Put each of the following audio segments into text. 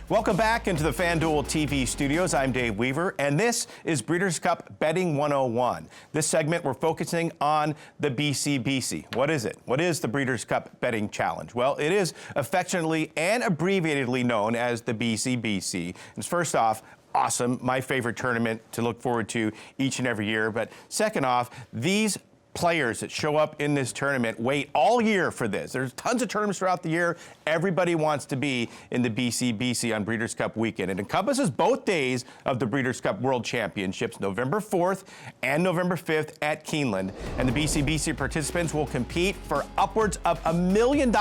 Welcome back into the FanDuel TV studios. I'm Dave Weaver, and this is Breeders' Cup Betting 101. This segment, we're focusing on the BCBC. What is it? What is the Breeders' Cup Betting Challenge? Well, it is affectionately and abbreviatedly known as the BCBC. And first off, awesome, my favorite tournament to look forward to each and every year. But second off, these players that show up in this tournament wait all year for this. There's tons of tournaments throughout the year. Everybody wants to be in the BCBC on Breeders' Cup weekend. It encompasses both days of the Breeders' Cup World Championships, November 4th and November 5th at Keeneland. And the BCBC participants will compete for upwards of $1 million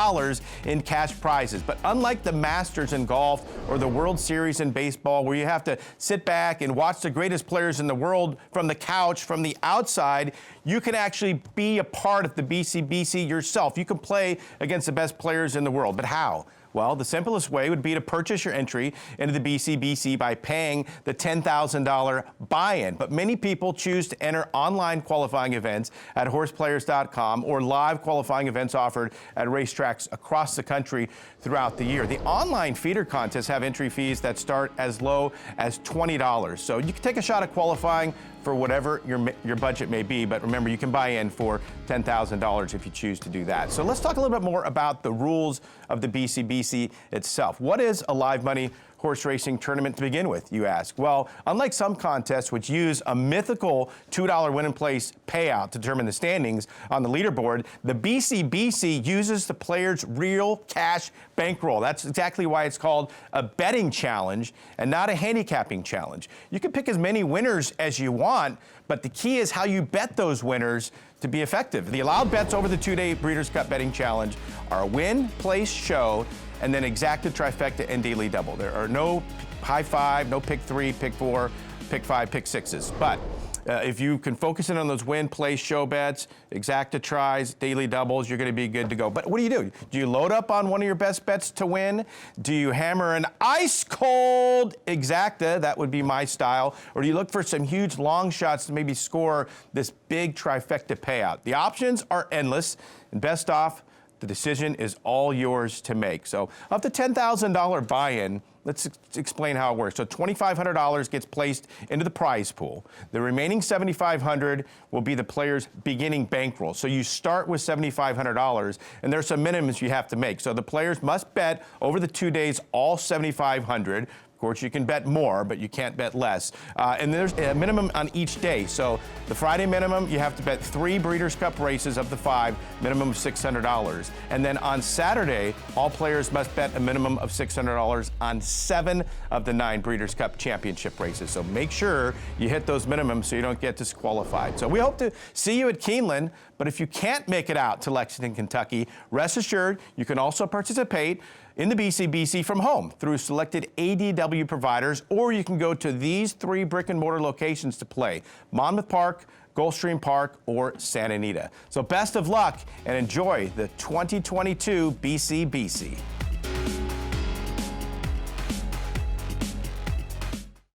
in cash prizes. But unlike the Masters in golf or the World Series in baseball, where you have to sit back and watch the greatest players in the world from the couch, from the outside, you can actually be a part of the BCBC yourself. You can play against the best players in the world. But how? Well, the simplest way would be to purchase your entry into the BCBC by paying the $10,000 buy-in. But many people choose to enter online qualifying events at horseplayers.com or live qualifying events offered at racetracks across the country throughout the year. The online feeder contests have entry fees that start as low as $20. So you can take a shot at qualifying for whatever your budget may be. But remember, you can buy in for $10,000 if you choose to do that. So let's talk a little bit more about the rules of the BCBC itself. What is a live money horse racing tournament to begin with, you ask? Well, unlike some contests which use a mythical $2 win and place payout to determine the standings on the leaderboard, the BCBC uses the player's real cash bankroll. That's exactly why it's called a betting challenge and not a handicapping challenge. You can pick as many winners as you want, but the key is how you bet those winners to be effective. The allowed bets over the two-day Breeders' Cup Betting Challenge are a win, place, show, and then exacta, trifecta, and daily double. There are no high five, no pick three, pick four, pick five, pick sixes. But if you can focus in on those win, place, show bets, exacta tries, daily doubles, you're going to be good to go. But what do? Do you load up on one of your best bets to win? Do you hammer an ice-cold exacta? That would be my style. Or do you look for some huge long shots to maybe score this big trifecta payout? The options are endless, and best off, the decision is all yours to make. So of the $10,000 buy-in, let's explain how it works. So $2,500 gets placed into the prize pool. The remaining $7,500 will be the player's beginning bankroll. So you start with $7,500, and there's some minimums you have to make. So the players must bet over the 2 days all $7,500. Of course, you can bet more, but you can't bet less. And there's a minimum on each day. So the Friday minimum, you have to bet 3 Breeders' Cup races of the 5, minimum of $600. And then on Saturday, all players must bet a minimum of $600 on 7 of the 9 Breeders' Cup Championship races. So make sure you hit those minimums so you don't get disqualified. So we hope to see you at Keeneland, but if you can't make it out to Lexington, Kentucky, rest assured you can also participate in the BCBC from home through selected ADW providers, or you can go to these 3 brick-and-mortar locations to play: Monmouth Park, Gulfstream Park, or Santa Anita. So best of luck and enjoy the 2022 BCBC.